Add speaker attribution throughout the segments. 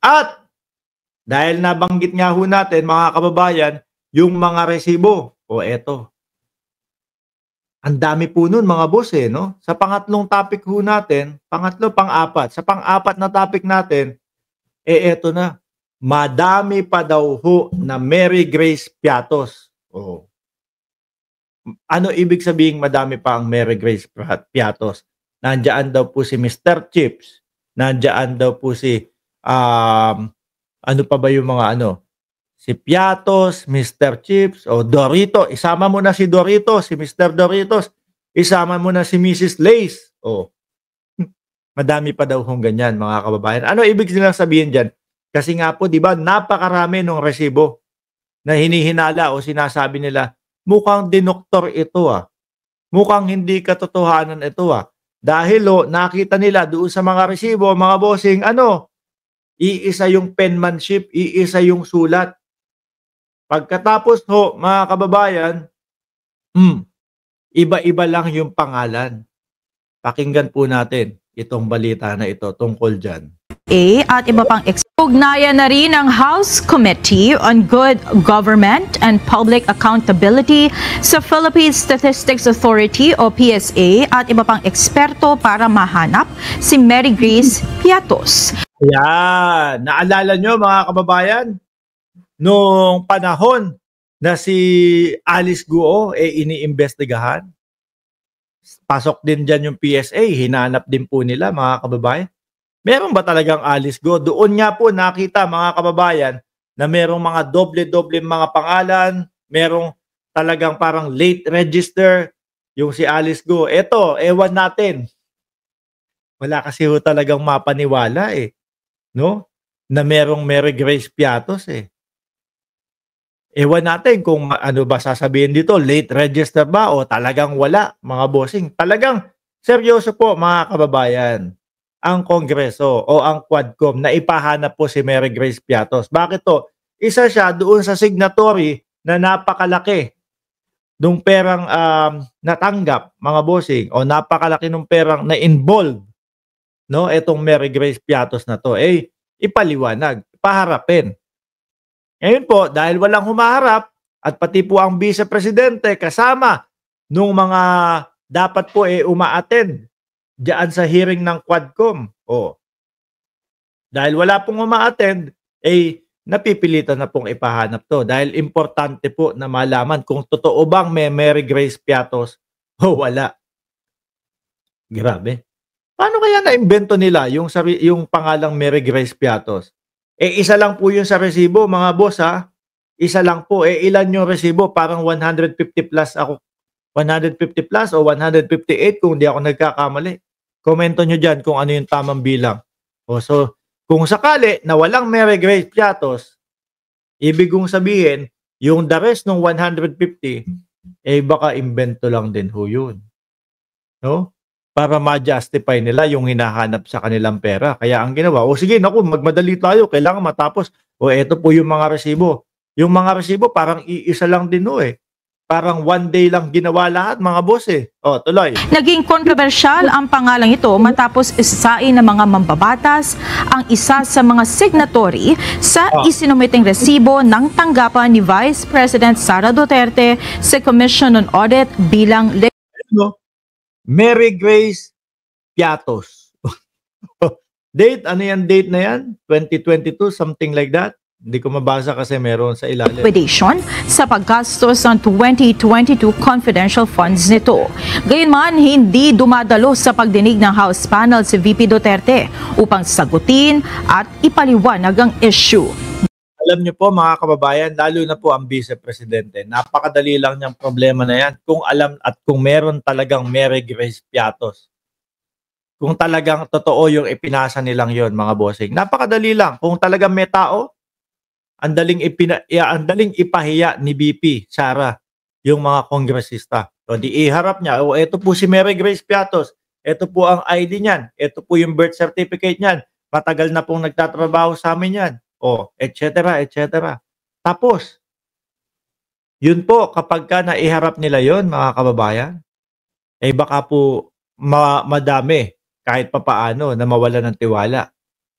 Speaker 1: At dahil nabanggit nga ho natin mga kababayan, yung mga resibo. O eto, ang dami po nun mga boss no? Sa pangatlong topic ho natin, pang-apat. Sa pang-apat na topic natin, eto na. Madami pa daw ho na Mary Grace Piatos. Oh. Ano ibig sabihin madami pa ang Mary Grace Piatos? Nandiyan daw po si Mr. Chips. Nandiyan daw po si ano pa ba yung mga si Piatos, Mr. Chips, o Dorito. Isama mo na si Dorito, si Mr. Doritos. Isama mo na si Mrs. Lace. O, madami pa daw kung ganyan, mga kababayan. Ano ibig nilang sabihin dyan? Kasi nga po, di ba, napakarami ng resibo na hinihinala o sinasabi nila, mukhang dinoktor ito Mukhang hindi katotohanan ito Dahil nakita nila doon sa mga resibo, mga bossing, iisa yung penmanship, iisa yung sulat. Pagkatapos mga kababayan, iba-iba lang yung pangalan. Pakinggan po natin itong balita na ito tungkol dyan.
Speaker 2: At iba pang ugnayan na rin ang House Committee on Good Government and Public Accountability sa Philippine Statistics Authority o PSA at iba pang eksperto para mahanap si Mary Grace Piatos.
Speaker 1: Yan, naalala nyo mga kababayan? Noong panahon na si Alice Guo iniimbestigahan, pasok din dyan yung PSA, hinanap din po nila mga kababayan. Meron ba talagang Alice Guo? Doon nga po nakita mga kababayan na merong mga doble-doble mga pangalan, merong talagang parang late register yung si Alice Guo. Eto, ewan natin. Wala kasi ho talagang mapaniwala no? Na merong Mary Grace Piatos Ewan natin kung ano ba sasabihin dito, late register ba o talagang wala, mga bossing. Talagang seryoso po mga kababayan ang Kongreso o ang Quadcom na ipahanap po si Mary Grace Piatos. Bakit to? Isa siya doon sa signatory na napakalaki nung perang natanggap, mga bossing, o napakalaki nung perang na-involved, no? Etong Mary Grace Piatos na to, ipaliwanag, paharapin. Ngayon po, dahil walang humaharap at pati po ang Vice Presidente kasama nung mga dapat po uma-attend diyan sa hearing ng Quadcom. Dahil wala pong uma-attend, napipilitan na pong ipahanap to. Dahil importante po na malaman kung totoo bang may Mary Grace Piatos o wala. Grabe. Paano kaya na-imbento nila yung pangalang Mary Grace Piatos? Isa lang po yun sa resibo, mga boss Isa lang po. Ilan yung resibo? Parang 150 plus ako. 150 plus o 158 kung di ako nagkakamali. Komento nyo dyan kung ano yung tamang bilang. So, kung sakali na walang Mary Grace Piatos, ibig kong sabihin, yung the rest ng 150, baka invento lang din ho yun. No? Para ma-justify nila yung hinahanap sa kanilang pera. Kaya ang ginawa, sige, naku, magmadali tayo, kailangan matapos. Eto po yung mga resibo. Yung mga resibo, parang iisa lang din Parang one day lang ginawa lahat, mga boss tuloy.
Speaker 2: Naging kontrobersyal ang pangalang ito matapos isain ng mga mambabatas ang isa sa mga signatory sa isinumiting resibo ng tanggapan ni Vice President Sara Duterte sa Commission on Audit bilang
Speaker 1: Mary Grace Piatos. Date, ano yan date na yan? 2022, something like that? Hindi ko mabasa kasi meron sa ilalim.
Speaker 2: Sa paggastos ng 2022 confidential funds nito. Gayunman, hindi dumadalo sa pagdinig ng House panel si VP Duterte upang sagutin at ipaliwanag ang issue.
Speaker 1: Alam niyo po mga kababayan, lalo na po ang Vice Presidente, napakadali lang niyang problema na yan kung alam at kung meron talagang Mary Grace Piatos. Kung talagang totoo yung ipinasa nilang yon, mga bossing. Napakadali lang. Kung talagang may tao, ang daling ipahiya ni VP Sara yung mga kongresista. So di iharap niya, ito po si Mary Grace Piatos, ito po ang ID niyan, ito po yung birth certificate niyan, matagal na pong nagtatrabaho sa amin yan, etc. etc. Tapos, yun po, kapag ka naiharap nila yon, mga kababayan, baka po madami kahit papaano na mawala ng tiwala.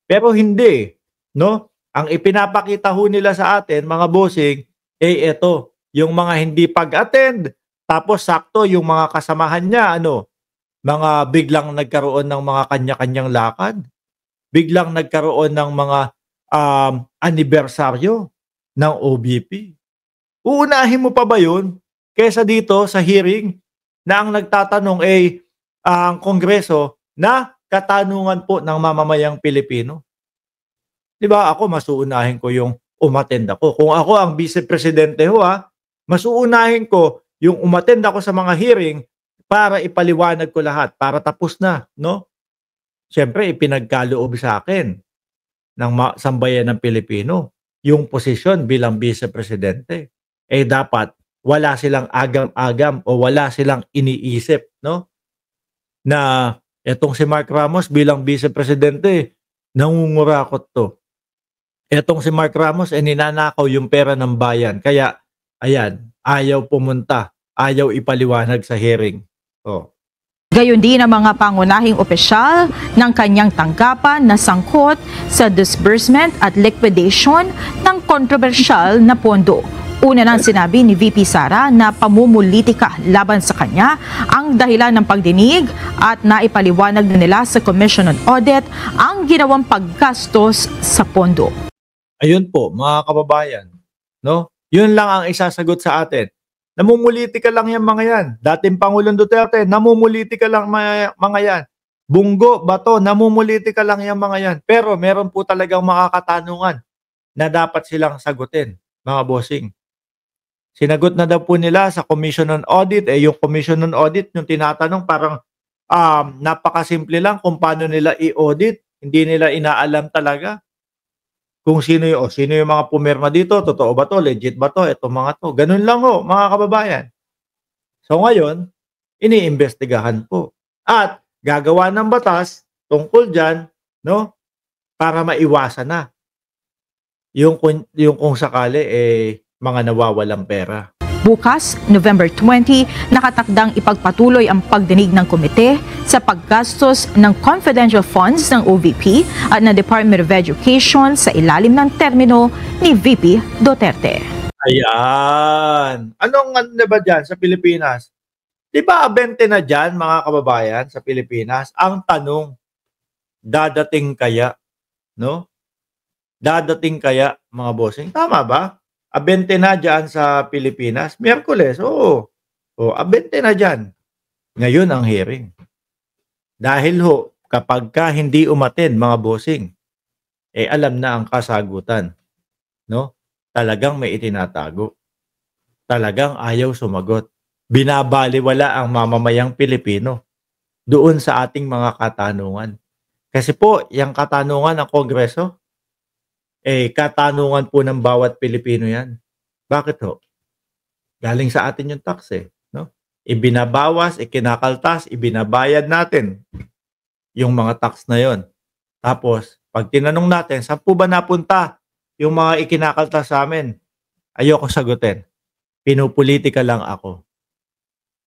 Speaker 1: Pero hindi. no? Ang ipinapakita ho nila sa atin, mga bossing, ito, yung mga hindi pag-attend, tapos sakto yung mga kasamahan niya, mga biglang nagkaroon ng mga kanya-kanyang lakad, biglang nagkaroon ng mga anibersaryo ng OBP. Uunahin mo pa ba yun kaysa dito sa hearing na ang nagtatanong ay ang Kongreso na katanungan po ng mamamayang Pilipino? 'Di ba ako mas uunahin ko yung umattend ako. Kung ako ang vice presidente mas uunahin ko yung umattend ako sa mga hearing para ipaliwanag ko lahat, para tapos na, no? Siyempre ipinagkaloob sa akin ng sambayan ng Pilipino yung posisyon bilang vice presidente. Dapat wala silang agam-agam o wala silang iniisip, no? Na etong si Mark Ramos bilang vice presidente, nangungurakot to. Etong si Mark Ramos ninanakaw yung pera ng bayan. Kaya ayan, ayaw pumunta, ayaw ipaliwanag sa hearing.
Speaker 2: Gayon din ang mga pangunahing opisyal ng kanyang tanggapan na sangkot sa disbursement at liquidation ng kontrobersyal na pondo. Una nang sinabi ni VP Sara na pamumulitika laban sa kanya ang dahilan ng pagdinig at naipaliwanag na nila sa Commission on Audit ang ginawang paggastos sa pondo.
Speaker 1: Ayun po, mga kababayan, no? Yun lang ang isasagot sa atin. Namumulitika lang yung mga yan. Dating Pangulong Duterte, namumulitika lang mga yan. Bunggo, Bato, namumulitika lang yung mga yan. Pero meron po talagang makakatanungan na dapat silang sagutin, mga bossing. Sinagot na daw po nila sa Commission on Audit. Yung Commission on Audit, yung tinatanong parang napakasimple lang kung paano nila i-audit. Hindi nila inaalam talaga kung sino yung mga pumirma dito, totoo ba to, legit ba to, etong mga to. Ganun lang mga kababayan. So ngayon, iniimbestigahan po. At gagawa ng batas tungkol dyan, no, para maiwasan na yung kung sakali mga nawawalang pera.
Speaker 2: Bukas, November 20, nakatakdang ipagpatuloy ang pagdinig ng komite sa paggastos ng confidential funds ng OVP at ng Department of Education sa ilalim ng termino ni VP Duterte.
Speaker 1: Ayan. Anong na ba dyan sa Pilipinas? Di ba 20 na dyan, mga kababayan, sa Pilipinas? Ang tanong, dadating kaya? No? Dadating kaya, mga bossing? Tama ba? 20 na dyan sa Pilipinas. Miyerkules, oo. 20 na dyan. Ngayon ang hearing. Dahil kapag ka hindi umattend, mga bossing, alam na ang kasagutan. No? Talagang may itinatago. Talagang ayaw sumagot. Binabaliwala ang mamamayang Pilipino doon sa ating mga katanungan. Kasi po, yung katanungan ng Kongreso, katanungan po ng bawat Pilipino yan. Bakit Galing sa atin yung tax no? Ibinabawas, ikinakaltas, ibinabayad natin yung mga tax na yon. Tapos, pag tinanong natin, saan po ba napunta yung mga ikinakaltas sa amin? Ayoko sagutin. Pinupolitika lang ako.